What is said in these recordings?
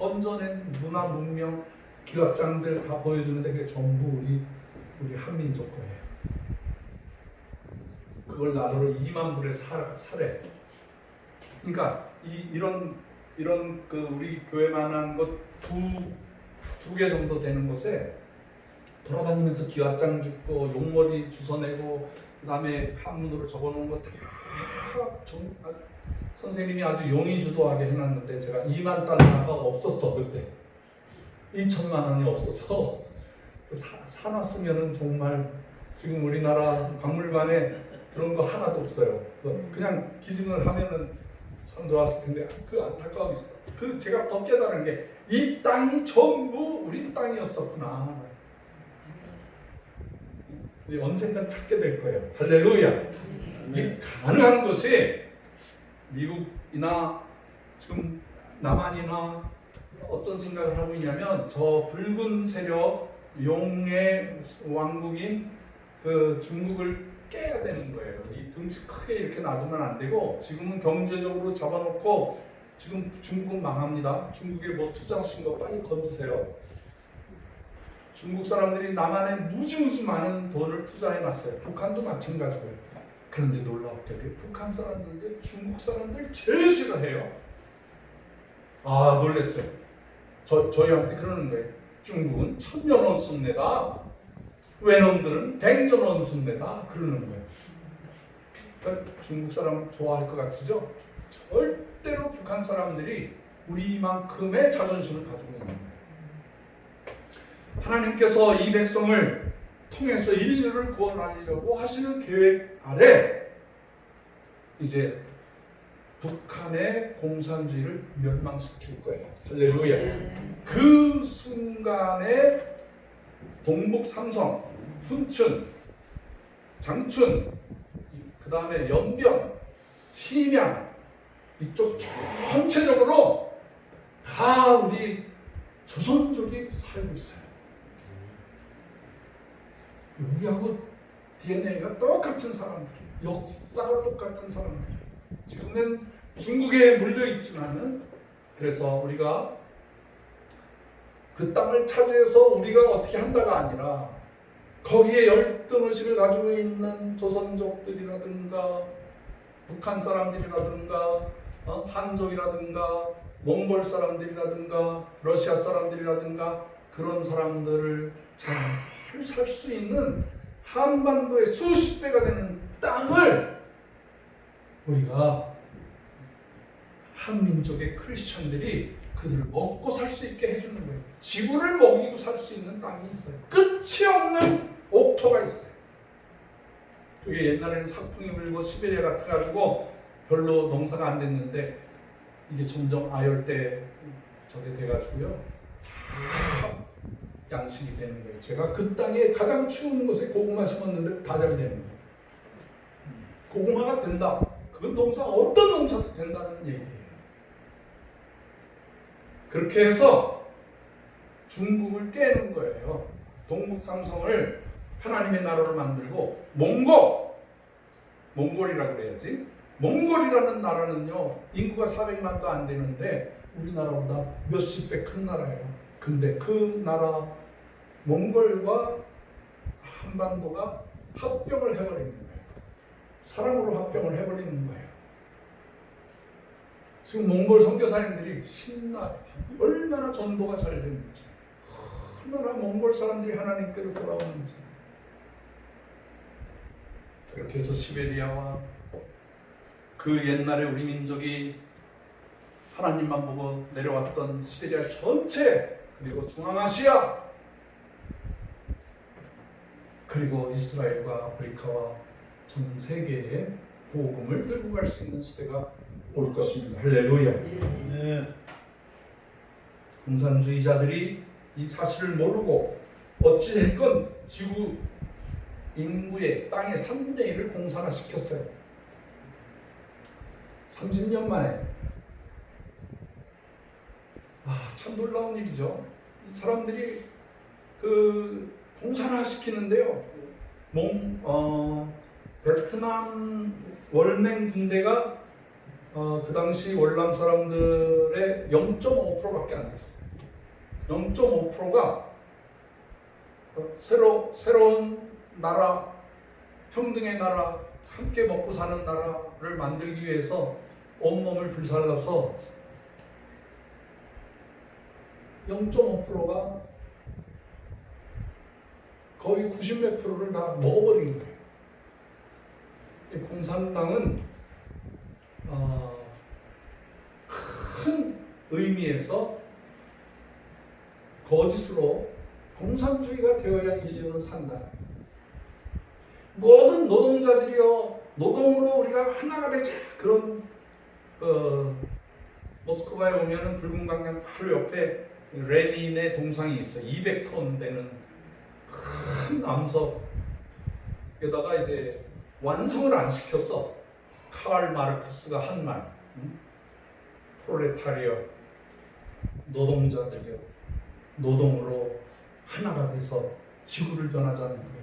건져낸 문화, 문명, 기업장들 다 보여주는데 그게 전부 우리 한민족 거예요. 그걸 나더러 2만 불에 사래. 그러니까 이런 그 우리 교회만한 것 두 개 정도 되는 곳에 돌아다니면서 기와장 줍고 용머리 주워내고 그다음에 한문으로 적어놓은 거 다 선생님이 아주 용의주도하게 해놨는데 제가 2만 달러가 없었어 그때. 2천만 원이 없어서 사놨으면은 정말 지금 우리나라 박물관에 그런 거 하나도 없어요. 그냥 기증을 하면은 참 좋았을 텐데 그 안타까움이 있어. 그 제가 더 깨달은 게 이 땅이 전부 우리 땅이었었구나. 언젠간 찾게 될 거예요. 할렐루야. 이게 가능한 것이 미국이나 지금 남한이나 어떤 생각을 하고 있냐면 저 붉은 세력 용의 왕국인 그 중국을 깨야 되는 거예요. 이 등치 크게 이렇게 놔두면 안 되고 지금은 경제적으로 잡아놓고 지금 중국은 망합니다. 중국에 뭐 투자하신 거 빨리 건지세요. 중국 사람들이 남한에 무지무지 많은 돈을 투자해놨어요. 북한도 마찬가지고요. 그런데 놀랍게 북한 사람들도 중국 사람들 제일 싫어해요. 아 놀랬어요. 저희한테 그러는 거예요. 중국은 1000년 원숭례다. 외놈들은 100년 원숭례다. 그러는 거예요. 그러니까 중국 사람 좋아할 것 같으죠? 절대로 북한 사람들이 우리만큼의 자존심을 가지고 있는 거예요. 하나님께서 이 백성을 통해서 인류를 구원하려고 하시는 계획 아래 이제 북한의 공산주의를 멸망시킬 거예요. 할렐루야. 그 순간에 동북 삼성, 훈춘, 장춘, 그 다음에 연변, 심양 이쪽 전체적으로 다 우리 조선족이 살고 있어요. 우리하고 DNA가 똑같은 사람들, 역사가 똑같은 사람들. 지금은 중국에 물려있지만은 그래서 우리가 그 땅을 차지해서 우리가 어떻게 한다가 아니라 거기에 열등의식을 가지고 있는 조선족들이라든가 북한 사람들이라든가 한족이라든가 몽골 사람들이라든가 러시아 사람들이라든가 그런 사람들을 잘 살 수 있는 한반도의 수십 배가 되는 땅을 우리가 한민족의 크리스천들이 그들을 먹고 살 수 있게 해주는 거예요. 지구를 먹이고 살 수 있는 땅이 있어요. 끝이 없는 옥토가 있어요. 그게 옛날에는 사풍이 불고 시베리아 같아가지고 별로 농사가 안 됐는데 이게 점점 아열대 저게 돼가지고요. 다 양식이 되는 거예요. 제가 그 땅에 가장 추운 곳에 고구마 심었는데 다 잘 되는 거예요. 고구마가 된다. 그 농사 어떤 농사도 된다는 얘기예요. 그렇게 해서 중국을 깨는 거예요. 동북 삼성을 하나님의 나라로 만들고 몽골이라고 그래야지. 몽골이라는 나라는요 인구가 400만도 안 되는데 우리나라보다 몇십 배 큰 나라예요. 근데 그 나라 몽골과 한반도가 합병을 해버리는 거예요. 사랑으로 합병을 해버리는 거예요. 지금 몽골 선교사님들이 신나요. 얼마나 전도가 잘 되는지, 얼마나 몽골 사람들이 하나님께로 돌아오는지. 그렇게 해서 시베리아와 그 옛날에 우리 민족이 하나님만 보고 내려왔던 시베리아 전체, 그리고 중앙아시아, 그리고 이스라엘과 아프리카와 전 세계에 복음을 들고 갈 수 있는 시대가 올 것입니다. 할렐루야. 네. 공산주의자들이 이 사실을 모르고 어찌됐건 지구 인구의 땅의 3분의 1을 공산화시켰어요. 30년 만에. 참 놀라운 일이죠. 이 사람들이 그 공산화시키는데요. 베트남 월맹 군대가 그 당시 월남 사람들의 0.5%밖에 안 됐어요. 0.5%가 새로운 나라, 평등의 나라, 함께 먹고 사는 나라를 만들기 위해서 온몸을 불살라서 0.5%가 거의 90몇 프로를 다 먹어버린 거예요. 공산당은 큰 의미에서 거짓으로 공산주의가 되어야 인류는 산다. 모든 노동자들이요, 노동으로 우리가 하나가 되자. 그런 모스크바에 오면은 붉은 강당 바로 옆에 레닌의 동상이 있어요. 200톤 되는 큰 암석에다가 이제 완성을 안 시켰어. 칼 마르크스가 한 말, 프롤레타리아, 노동자들이요, 노동으로 하나가 돼서 지구를 변하자는 거예요.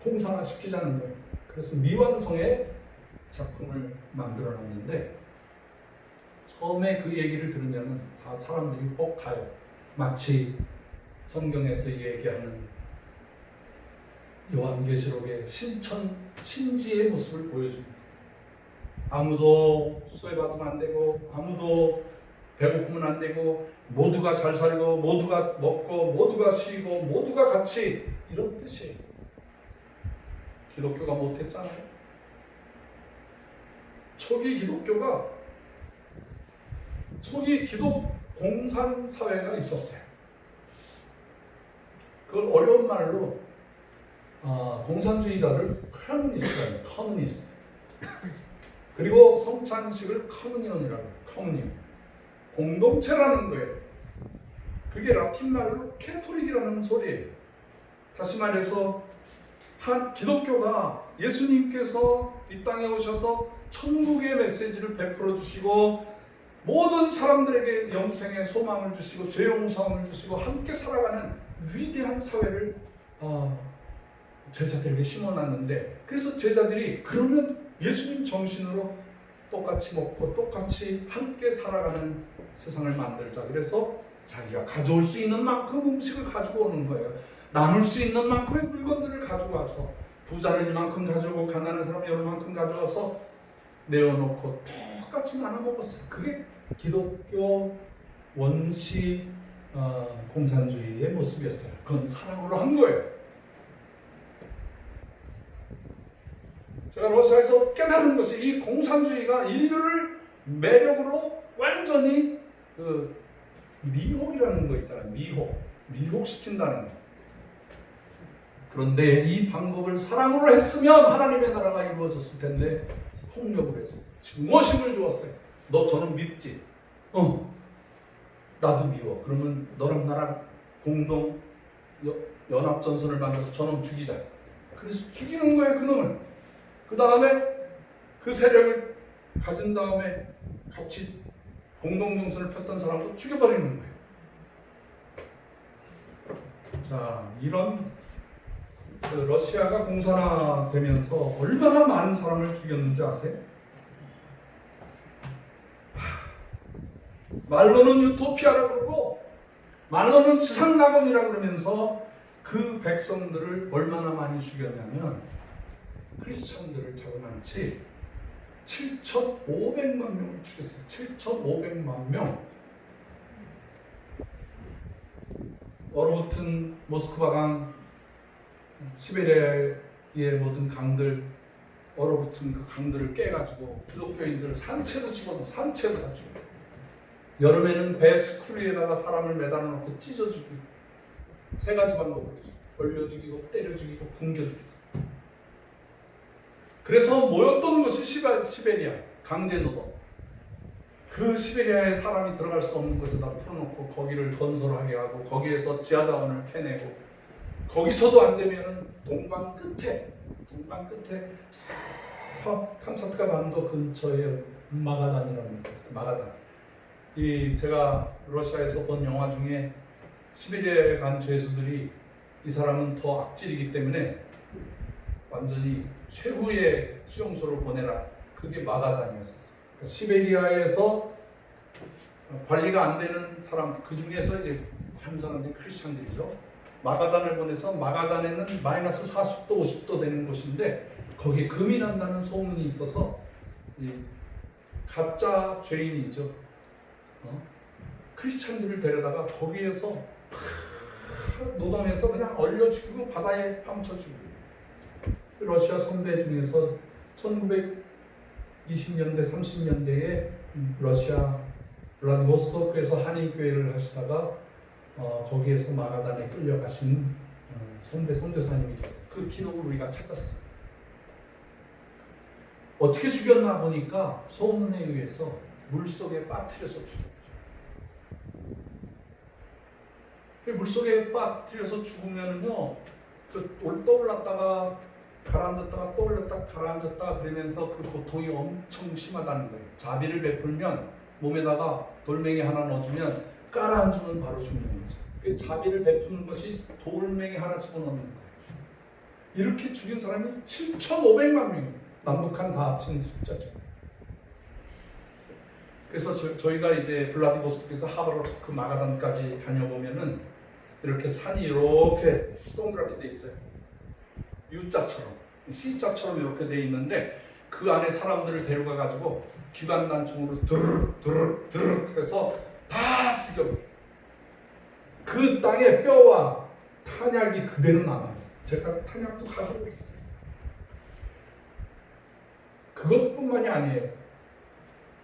공산화시키자는 거예요. 그래서 미완성의 작품을 만들어놨는데, 처음에 그 얘기를 들으면 다 사람들이 꼭 가요. 마치 성경에서 얘기하는 요한계시록의 신지의 모습을 보여줍니다. 아무도 소외받으면 안 되고, 아무도 배고프면 안 되고, 모두가 잘 살고, 모두가 먹고, 모두가 쉬고, 모두가 같이, 이런 뜻이에요. 기독교가 못했잖아요. 초기 기독 공산 사회가 있었어요. 그걸 어려운 말로 공산주의자를 커뮤니스트. 그리고 성찬식을 커뮤니언이라고 해요. 커뮤니언. 공동체라는 거예요. 그게 라틴 말로 캐토릭이라는 소리예요. 다시 말해서 한 기독교가 예수님께서 이 땅에 오셔서 천국의 메시지를 베풀어 주시고 모든 사람들에게 영생의 소망을 주시고 죄 용서함을 주시고 함께 살아가는 위대한 사회를 제자들에게 심어놨는데, 그래서 제자들이 그러면 예수님 정신으로 똑같이 먹고 똑같이 함께 살아가는 세상을 만들자. 그래서 자기가 가져올 수 있는 만큼 음식을 가지고 오는 거예요. 나눌 수 있는 만큼의 물건들을 가지고 와서 부자는 이만큼 가져오고 가난한 사람이 이만큼 가져와서 내어놓고 똑같이 나눠 먹었어요. 그게 기독교 원시 공산주의의 모습이었어요. 그건 사랑으로 한 거예요. 제가 러시아에서 깨달은 것이 이 공산주의가 인류를 매력으로 완전히 미혹이라는 거 있잖아요. 미혹시킨다는 거. 그런데 이 방법을 사랑으로 했으면 하나님의 나라가 이루어졌을 텐데 폭력을 했어요. 증오심을 주었어요. 너 저는 밉지? 나도 미워. 그러면 너랑 나랑 공동 연합전선을 만들어서 저놈 죽이자. 그래서 죽이는 거예요, 그놈을. 그 다음에 그 세력을 가진 다음에 같이 공동정선을 폈던 사람도 죽여버리는 거예요. 자, 이런 러시아가 공산화되면서 얼마나 많은 사람을 죽였는지 아세요? 말로는 유토피아라고 그러고 말로는 지상낙원이라고 그러면서 그 백성들을 얼마나 많이 죽였냐면 크리스천들을 자그마치 7,500만 명을 죽였어요. 7,500만 명. 얼어붙은 모스크바 강, 시베리아의 모든 강들, 얼어붙은 그 강들을 깨가지고 기독교인들을 산채로 집어넣어, 산채로 다 죽여요. 여름에는 배 스크류에다가 사람을 매달아 놓고 찢어 죽이고, 세 가지 방법으로 벌려 죽이고, 때려 죽이고, 굶겨 죽였어요. 그래서 모였던 것이 시베리아, 강제노동. 그 시베리아에 사람이 들어갈 수 없는 곳에다 풀어놓고 거기를 건설하게 하고 거기에서 지하자원을 캐내고, 거기서도 안 되면은 동방 끝에 캄차트카 반도 근처에 마가단이라는 데 있어요. 마가단. 제가 러시아에서 본 영화 중에 시베리아에 간 죄수들이 이 사람은 더 악질이기 때문에 완전히 최후의 수용소로 보내라. 그게 마가단이었어요. 시베리아에서 관리가 안 되는 사람, 그 중에서 이제 한 사람들이 크리스천들이죠. 마가단을 보내서, 마가단에는 마이너스 40도 50도 되는 곳인데 거기에 금이 난다는 소문이 있어서 이 가짜 죄인이죠. 크리스천들을 데려다가 거기에서 노동해서 그냥 얼려 죽이고 바다에 파묻혀 죽이고. 러시아 선배 중에서 1920년대 30년대에 러시아 블라디보스토크에서 한인교회를 하시다가 거기에서 마가단에 끌려가신 선배 선교사님이 계세요. 그 기록을 우리가 찾았어요. 어떻게 죽였나 보니까 소문에 의해서 물속에 빠뜨려서 죽였죠. 물속에 빠뜨려서 죽으면은요, 떠올랐다가 가라앉았다가 떠올렸다가 가라앉았다가 그러면서 그 고통이 엄청 심하다는 거예요. 자비를 베풀면 몸에다가 돌멩이 하나 넣어주면 깔아앉으면 바로 죽는 거죠. 그 자비를 베푸는 것이 돌멩이 하나 집어넣는 거예요. 이렇게 죽인 사람이 7,500만 명이에요. 남북한 다 합친 숫자죠. 그래서 저희가 이제 블라디보스토크에서 하바롭스크 마가단까지 다녀보면은 이렇게 산이 이렇게 동그랗게 돼 있어요. U자처럼, C자처럼 이렇게 돼 있는데 그 안에 사람들을 데려가 가지고 기관단총으로 드르륵 해서 다 죽여버려요. 그 땅에 뼈와 탄약이 그대로 남아있어요. 제가 탄약도 가지고 있어요. 그것뿐만이 아니에요.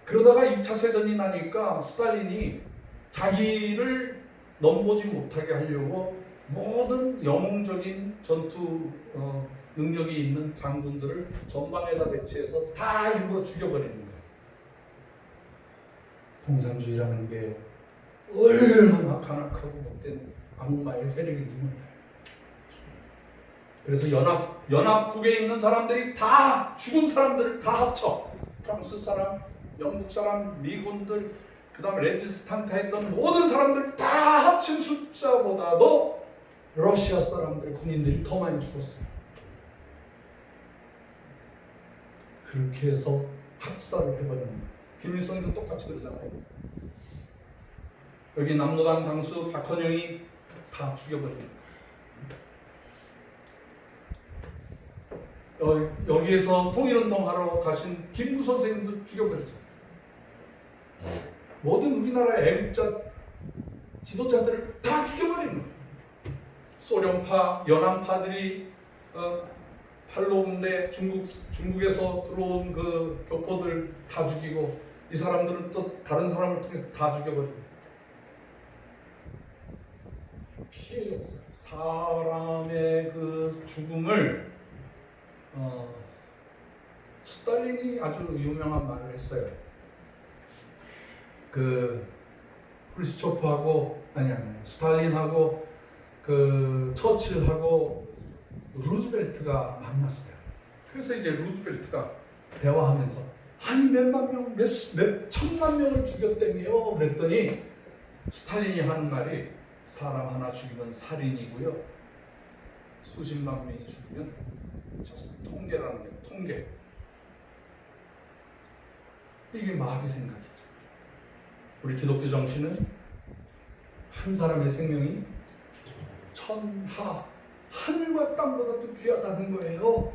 그러다가 2차 세전이 나니까 스탈린이 자기를 넘보지 못하게 하려고 모든 영웅적인 전투 능력이 있는 장군들을 전방에다 배치해서 다 일부러 죽여버리는 거예요. 공산주의라는 게 얼마나 간악하고 못된 악마의 세력인지 몰라요. 그래서 연합국에 있는 사람들이 다 죽은 사람들을 다 합쳐 프랑스 사람, 영국 사람, 미군들, 그 다음에 레지스탄트 했던 모든 사람들 다 합친 숫자보다도 러시아 사람들, 군인들이 더 많이 죽었어요. 그렇게 해서 학살을 해버리는 거예요. 김일성도 똑같이 그러잖아요. 여기 남로당 당수 박헌영이 다 죽여버립니다. 여기에서 통일운동하러 가신 김구 선생님도 죽여버리잖아요. 모든 우리나라의 애국자 지도자들을 다 죽여버리는 거예요. 소련파, 연안파들이 팔로 군대 중국에서 들어온 그 교포들 다 죽이고 이 사람들은 또 다른 사람을 통해서 다 죽여버리고 피해가 없어요. 사람의 그 죽음을 스탈린이 아주 유명한 말을 했어요. 그 프루시초프하고 스탈린하고 그 처칠하고 루즈벨트가 만났어요. 그래서 이제 루즈벨트가 대화하면서 한 몇만 명, 몇 천만 명을 죽였다며요. 그랬더니 스탈린이 하는 말이 사람 하나 죽이면 살인이고요. 수십만 명이 죽으면 통계라는 게 통계. 이게 마귀 생각이죠. 우리 기독교 정신은 한 사람의 생명이 천하, 하늘과 땅보다도 귀하다는 거예요.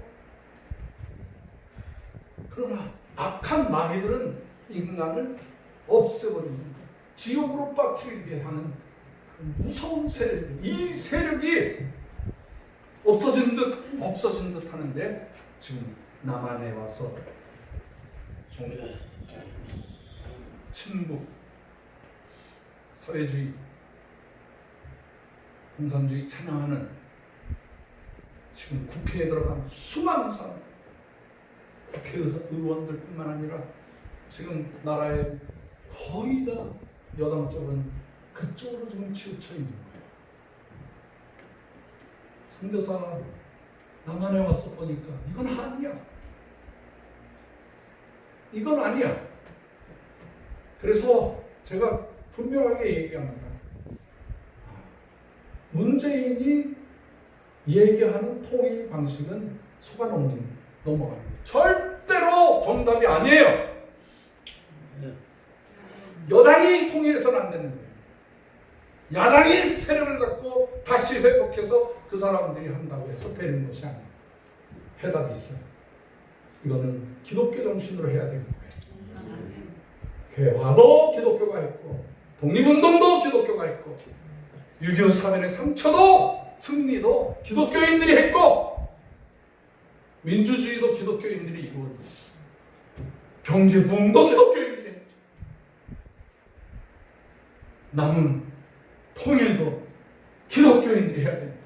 그러나 악한 마귀들은 인간을 없애버리는, 지옥으로 빠뜨리게 하는 그 무서운 세력, 이 세력이 없어진 듯 하는데 지금 남한에 와서 종북, 친북, 사회주의, 공산주의 찬양하는 지금 국회에 들어간 수많은 사람들, 국회의원들뿐만 아니라 지금 나라의 거의 다 여당 쪽은 그쪽으로 지금 치우쳐 있는 거예요. 선교사 남한에 와서 보니까 이건 아니야. 이건 아니야. 그래서 제가 분명하게 얘기합니다. 문재인이 얘기하는 통일 방식은 속아넘어가는 절대로 정답이 아니에요. 여당이 통일해서는 안 되는 거예요. 야당이 세력을 갖고 다시 회복해서 그 사람들이 한다고 해서 되는 것이 아니에요. 해답이 있어요. 이거는 기독교 정신으로 해야 되는 거예요. 개화도 기독교가 있고 독립운동도 기독교가 있고 6.25 사면의 상처도 승리도 기독교인들이 했고 민주주의도 기독교인들이 이루고 경제부흥도 기독교인들이 했죠. 남은 통일도 기독교인들이 해야 됩니다.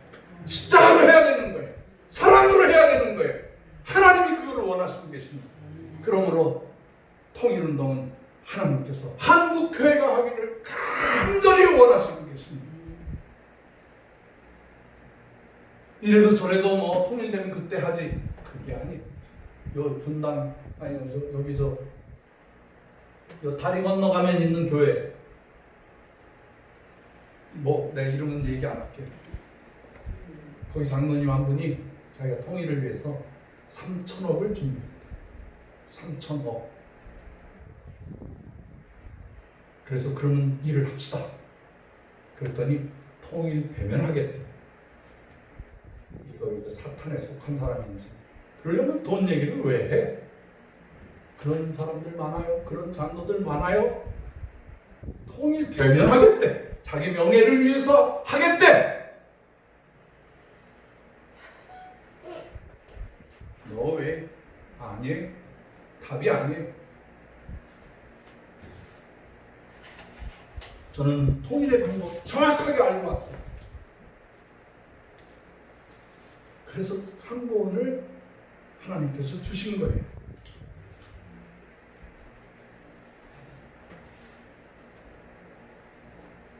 십자가로 해야 되는 거예요. 사랑으로 해야 되는 거예요. 하나님이 그걸 원하시고 계십니다. 그러므로 통일운동은 하나님께서 한국교회가 하기를 간절히 원하시고 계십니다. 이래도 저래도 뭐 통일되면 그때 하지, 그게 아니에요. 요 분당 아니 여기 요 다리 건너가면 있는 교회, 뭐 내 이름은 얘기 안 할게요. 거기 장로님 한 분이 자기가 통일을 위해서 3천억을 줍니다. 3천억. 그래서 그러면 일을 합시다. 그랬더니 통일되면 하겠대. 이거 사탄에 속한 사람인지. 그러려면 돈 얘기를 왜 해? 그런 사람들 많아요. 그런 장로들 많아요. 통일되면 하겠대. 자기 명예를 위해서 하겠대. 너 왜? 아니에요. 답이 아니에요. 저는 통일의 방법 정확하게 알고 왔어요. 그래서 항구원을 하나님께서 주신 거예요.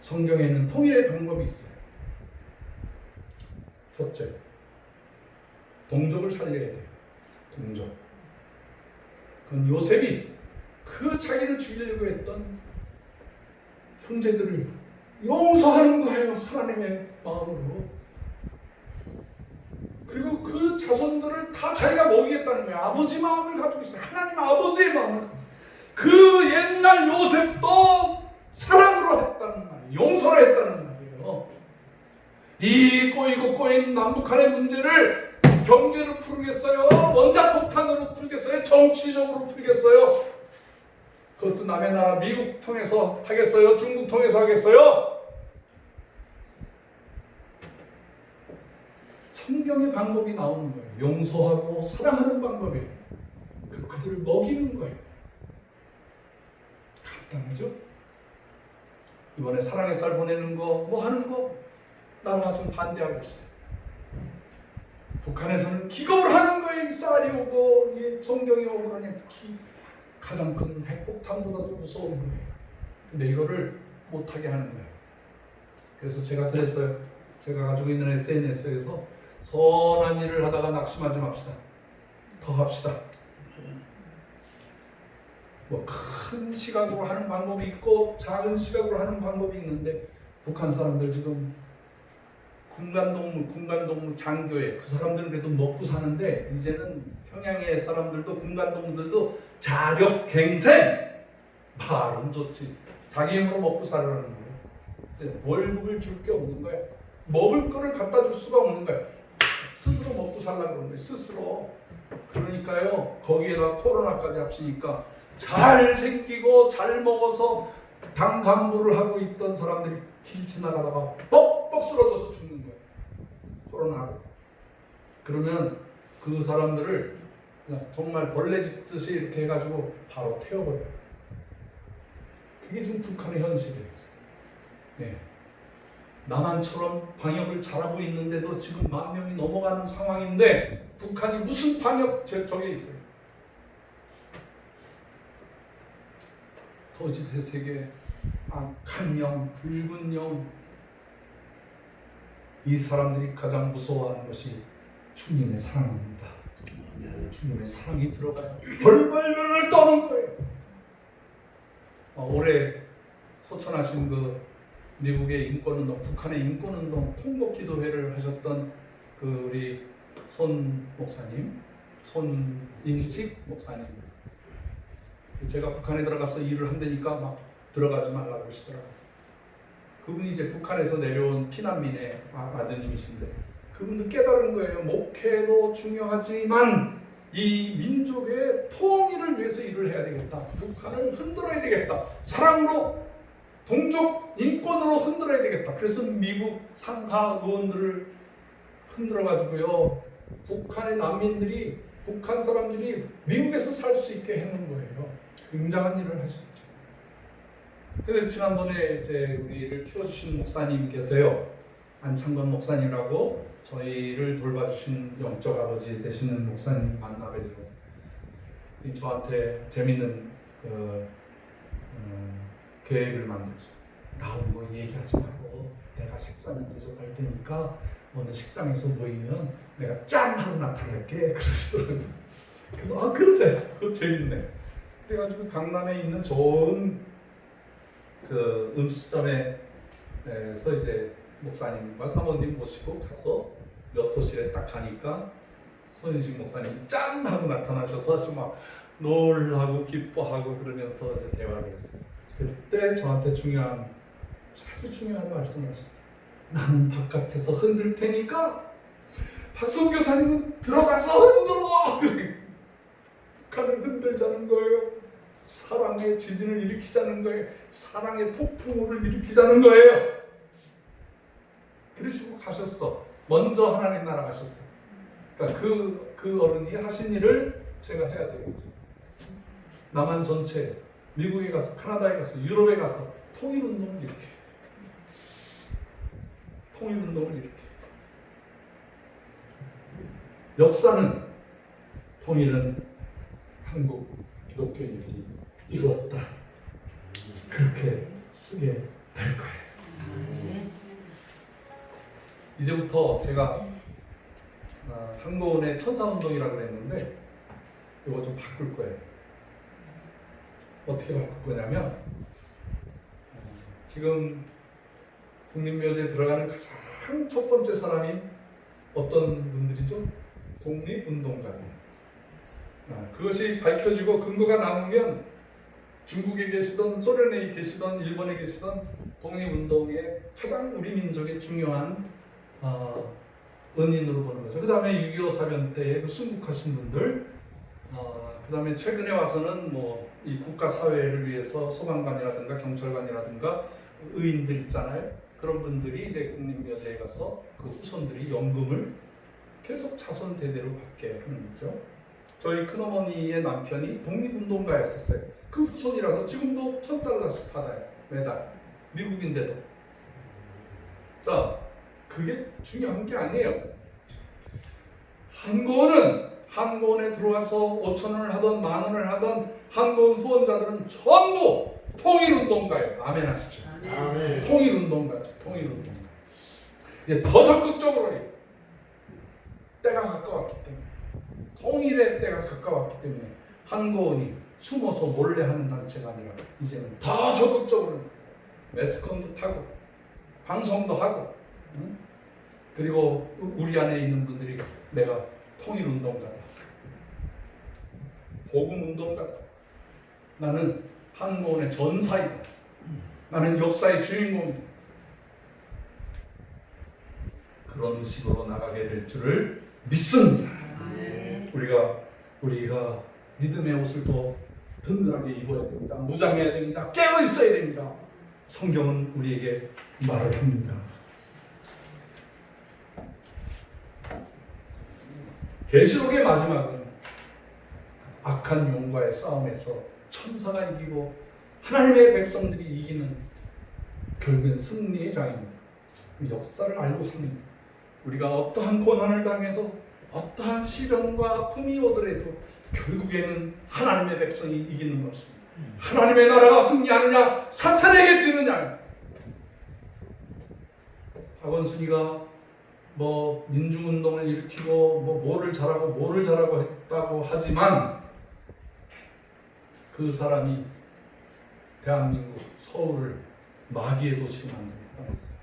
성경에는 통일의 방법이 있어요. 첫째, 동족을 살려야 돼요. 동족. 그건 요셉이 그 자기를 죽이려고 했던 형제들을 용서하는 거예요. 하나님의 마음으로. 그리고 그 자손들을 다 자기가 먹이겠다는 거예요. 아버지 마음을 가지고 있어요. 하나님 아버지의 마음을. 그 옛날 요셉도 사랑으로 했다는 말이에요. 용서를 했다는 말이에요. 이 꼬이고 꼬인 남북한의 문제를 경제로 풀겠어요? 원자폭탄으로 풀겠어요? 정치적으로 풀겠어요? 그것도 남의 나라 미국 통해서 하겠어요? 중국 통해서 하겠어요? 성경의 방법이 나오는 거예요. 용서하고 사랑하는 방법이에요. 그들을 먹이는 거예요. 간단하죠? 이번에 사랑의 쌀 보내는 거, 뭐 하는 거, 나는 좀 반대하고 있어요. 북한에서는 기겁을 하는 거예요. 쌀이 오고, 성경이 오고, 그러니 가장 큰 핵폭탄보다도 무서운 거예요. 근데 이거를 못하게 하는 거예요. 그래서 제가 그랬어요. 제가 가지고 있는 SNS에서 선한 일을 하다가 낙심하지 맙시다. 더 합시다. 뭐 큰 시각으로 하는 방법이 있고 작은 시각으로 하는 방법이 있는데 북한 사람들 지금 군간동무 장교회 그 사람들은 그래도 먹고 사는데 이제는 평양의 사람들도 군간동무들도 자력갱생 말은 좋지 자기 힘으로 먹고 살라는 거예요. 월급을 줄 게 없는 거야. 먹을 거를 갖다 줄 수가 없는 거야. 스스로 먹고 살라고 그러는 거예요. 스스로. 그러니까요 거기에다 코로나까지 합치니까 잘 생기고 잘 먹어서 당 간부를 하고 있던 사람들이 길 지나가다가 뻑뻑 쓰러져서 죽는 거예요. 코로나로. 그러면 그 사람들을 그냥 정말 벌레 짖듯이 이렇게 해가지고 바로 태워버려요. 그게 지금 북한의 현실이에요. 네. 남한처럼 방역을 잘하고 있는데도 지금 10,000명이 넘어가는 상황인데 북한이 무슨 방역 저게 있어요? 거짓의 세계, 악한 영, 붉은 영. 이 사람들이 가장 무서워하는 것이 주님의 사랑입니다. 주님의 사랑이 들어가요. 벌벌벌 떠는 거예요. 올해 소천하신 그 미국의 인권운동, 북한의 인권운동 통곡기도회를 하셨던 그 우리 손 목사님, 손인식 목사님. 제가 북한에 들어가서 일을 한다니까 막 들어가지 말라고 하시더라고요. 그분이 이제 북한에서 내려온 피난민의 아드님이신데 그분도 깨달은 거예요. 목회도 중요하지만 이 민족의 통일을 위해서 일을 해야 되겠다. 북한을 흔들어야 되겠다. 사랑으로, 동족 인권으로 흔들어야 되겠다. 그래서 미국 상하 의원들을 흔들어가지고요, 북한의 난민들이, 북한 사람들이 미국에서 살 수 있게 해놓은 거예요. 굉장한 일을 하셨죠. 그래서 지난번에 이제 우리를 키워주신 목사님 계세요. 안창건 목사님이라고 저희를 돌봐주신 영적 아버지 되시는 목사님 만나뵈고 저한테 재밌는 계획을 만들죠. 나온 거 얘기하지 말고 내가 식사는 대접할 테니까 너는 식당에서 모이면 내가 짠 하고 나타날게 그러시더라고요. 그래서 그러세요. 그거 재밌네. 그래가지고 강남에 있는 좋은 그 음식점에서 이제 목사님과 사모님 모시고 가서 몇 호실에 딱 가니까 손인식 목사님이 짠 하고 나타나셔서 아주 막 놀라고 기뻐하고 그러면서 이제 대화를 했어요. 그때 저한테 아주 중요한 말씀을 하셨어요. 나는 바깥에서 흔들 테니까 박성 교사님은 들어가서 흔들어. 북한을 흔들자는 거예요. 사랑의 지진을 일으키자는 거예요. 사랑의 폭풍우를 일으키자는 거예요. 그러시고 가셨어. 먼저 하나님 나라 가셨어. 그러니까 그 어른이 하신 일을 제가 해야 되겠죠. 남한 전체, 미국에 가서, 카나다에 가서, 유럽에 가서 통일운동을 일으켜. 통일운동을 일으켜. 역사는, 통일은 한국 기독교인들이 이루었다. 그렇게 쓰게 될 거예요. 이제부터 제가 한국의 천사운동이라고 그랬는데 이거 좀 바꿀 거예요. 어떻게 바꿀 거냐면 지금 국립묘지에 들어가는 가장 첫 번째 사람이 어떤 분들이죠? 독립운동가들. 그것이 밝혀지고 근거가 남으면 중국에 계시던, 소련에 계시던, 일본에 계시던 독립운동의 가장 우리 민족의 중요한 은인으로 보는 거죠. 그 다음에 6.25 사변 때에 그 순국하신 분들, 그 다음에 최근에 와서는 뭐 이 국가 사회를 위해서 소방관이라든가 경찰관이라든가 의인들 있잖아요. 그런 분들이 이제 국립묘지에 가서 그 후손들이 연금을 계속 자손 대대로 받게 하는 거죠. 저희 큰어머니의 남편이 독립운동가였었어요. 그 후손이라서 지금도 $1,000씩 받아요. 매달. 미국인데도. 자, 그게 중요한 게 아니에요. 한국원에 들어와서 5,000원을 하던 10,000원을 하던 한국원 후원자들은 전부 통일운동가예요. 아멘 하십시오. 아멘. 통일운동가죠. 통일운동가. 이제 더 적극적으로 해요. 때가 가까웠기 때문에. 통일의 때가 가까웠기 때문에 한국원이 숨어서 몰래 하는 단체가 아니라 이제는 더 적극적으로 매스컴도 타고 방송도 하고, 그리고 우리 안에 있는 분들이 내가 통일운동가다, 복음운동가다, 나는 한국원의 전사이다, 나는 역사의 주인공이다, 그런 식으로 나가게 될 줄을 믿습니다. 우리가 믿음의 옷을 더 든든하게 입어야 됩니다. 무장해야 됩니다. 깨어 있어야 됩니다. 성경은 우리에게 말을 합니다. 계시록의 마지막은 악한 용과의 싸움에서 천사가 이기고 하나님의 백성들이 이기는 결국엔 승리의 장입니다. 역사를 알고 삽니다. 우리가 어떠한 고난을 당해도 어떠한 시련과 아픔이 오더라도 결국에는 하나님의 백성이 이기는 것입니다. 하나님의 나라가 승리하느냐 사탄에게 지느냐. 박원순이가 뭐 민중운동을 일으키고 뭐를 잘하고 했다고 하지만 그 사람이 대한민국 서울을 마귀의 도시로 만들었어요.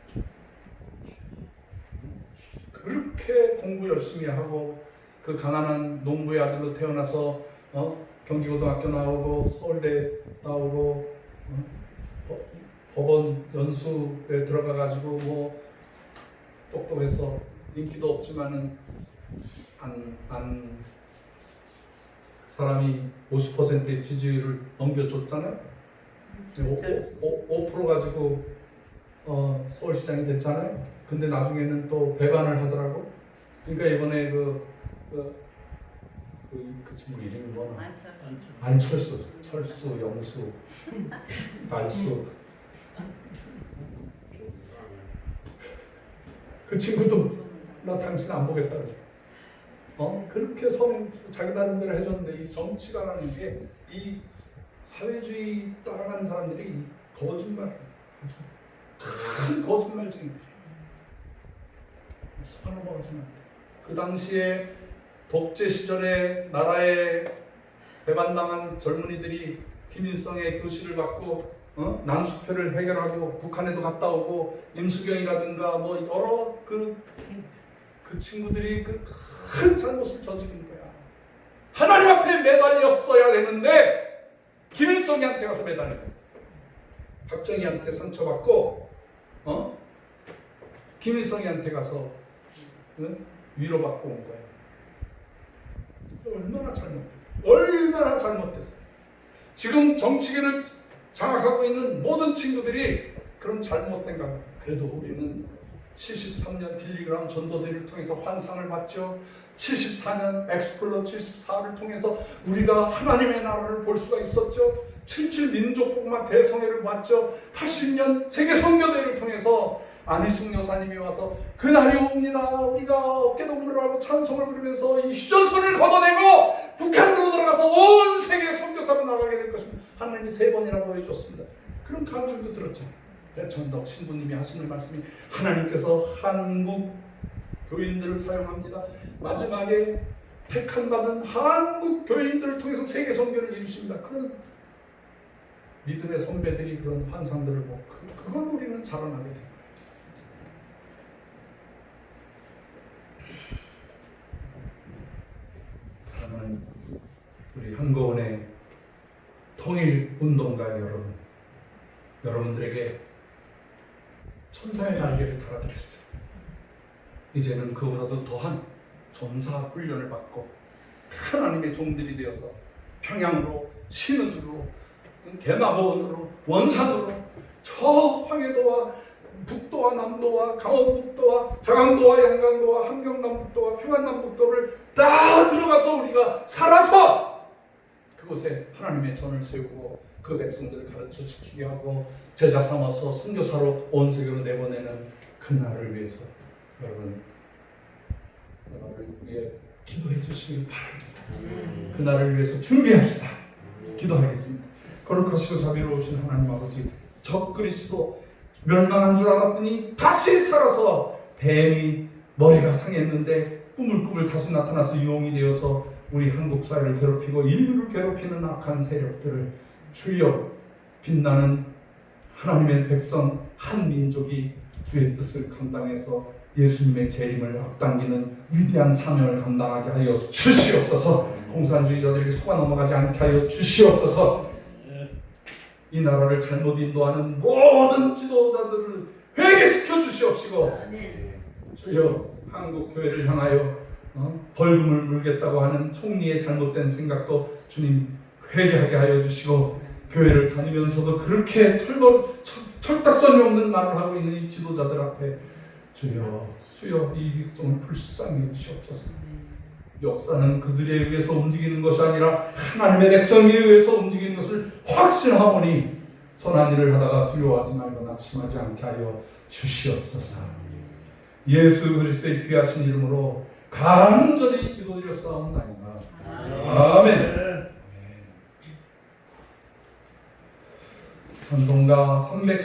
그렇게 공부 열심히 하고 그 가난한 농부의 아들로 태어나서 경기고등학교 나오고 서울대 나오고 법원 연수에 들어가 가지고 뭐 똑똑해서 인기도 없지만은 안 사람이 50%의 지지율을 넘겨줬잖아요. 5% 가지고 서울시장이 됐잖아요. 근데 나중에는 또 배반을 하더라고. 그러니까 이번에 그 친구 이름이 뭐나? 안철수, 철수, 영수, 말수. 그 친구도 나 당신 안 보겠다 그래. 그렇게 선행 자기 나름대로 해줬는데 이 정치가라는 게 이 사회주의 따라가는 사람들이 거짓말, 아주 큰 거짓말쟁이들이에요. 속 하나 먹어서는 안 돼. 그 당시에 독재 시절에 나라에 배반당한 젊은이들이 김일성의 교시를 받고 난수표를 해결하고 북한에도 갔다 오고 임수경이라든가 뭐 여러 그 친구들이 그 큰 잘못을 저지른 거야. 하나님 앞에 매달렸어야 되는데 김일성이한테 가서 매달린 거야. 박정희한테 상처받고 김일성이한테 가서 위로받고 온 거야. 얼마나 잘못됐어. 얼마나 잘못됐어. 지금 정치계를 장악하고 있는 모든 친구들이 그런 잘못 생각. 그래도 우리는 73년 빌리그람 전도대를 통해서 환상을 받죠. 74년 엑스플로 74를 통해서 우리가 하나님의 나라를 볼 수가 있었죠. 77 민족복만 대성회를 봤죠. 80년 세계 선교대회를 통해서 안희숙 여사님이 와서 그날이 옵니다. 우리가 어깨동무를 하고 찬송을 부르면서 이 휴전선을 걷어내고 북한으로 들어가서 온 세계 선교사로 나가게 될 것입니다. 하나님이 3번이나 보여줬습니다. 그런 간증도 들었잖아요. 대천덕 신부님이 하시는 말씀이 하나님께서 한국 교인들을 사용합니다. 마지막에 택함받은 한국 교인들을 통해서 세계 선교를 이루십니다. 그런 믿음의 선배들이 그런 환상들을 보고 그걸 우리는 자라나게 됩니다. 사랑하는 우리 한거원의 통일운동가 여러분, 여러분들에게 천사의 날개를 달아드렸어요. 이제는 그보다도 더한 전사 훈련을 받고 하나님의 종들이 되어서 평양으로, 신의주로, 개마고원으로, 원산으로 저 황해도와 북도와 남도와 강원북도와 자강도와 영강도와 함경남북도와 평안남북도를 다 들어가서 우리가 살아서 그곳에 하나님의 전을 세우고 그 백성들을 가르쳐 지키게 하고 제자 삼아서 선교사로 온 세계로 내보내는 그 날을 위해서 여러분 나라를 위해 기도해 주시길 바랍니다. 그 날을 위해서 준비합시다. 기도하겠습니다. 거룩하시고 자비로우신 하나님 아버지, 적그리스도 멸망한 줄 알았더니 다시 살아서 뱀이 머리가 상했는데 꾸물꾸물 다시 나타나서 용이 되어서 우리 한국 사회를 괴롭히고 인류를 괴롭히는 악한 세력들을 주여 빛나는 하나님의 백성 한 민족이 주의 뜻을 감당해서 예수님의 재림을 앞당기는 위대한 사명을 감당하게 하여 주시옵소서. 공산주의자들에게 속아 넘어가지 않게 하여 주시옵소서. 이 나라를 잘못 인도하는 모든 지도자들을 회개시켜 주시옵시고 주여 한국 교회를 향하여 벌금을 물겠다고 하는 총리의 잘못된 생각도 주님 회개하게 하여 주시고 교회를 다니면서도 그렇게 철딱선이 없는 말을 하고 있는 이 지도자들 앞에 주여 이 백성을 불쌍히 여주시옵소서. 역사는 그들에 의해서 움직이는 것이 아니라 하나님의 백성에 의해서 움직이는 것을 확신하오니 선한 일을 하다가 두려워하지 말고 낙심하지 않게 하여 주시옵소서. 예수 그리스도의 귀하신 이름으로 간절히 기도드렸사옵나이다. 아멘. 찬송가 330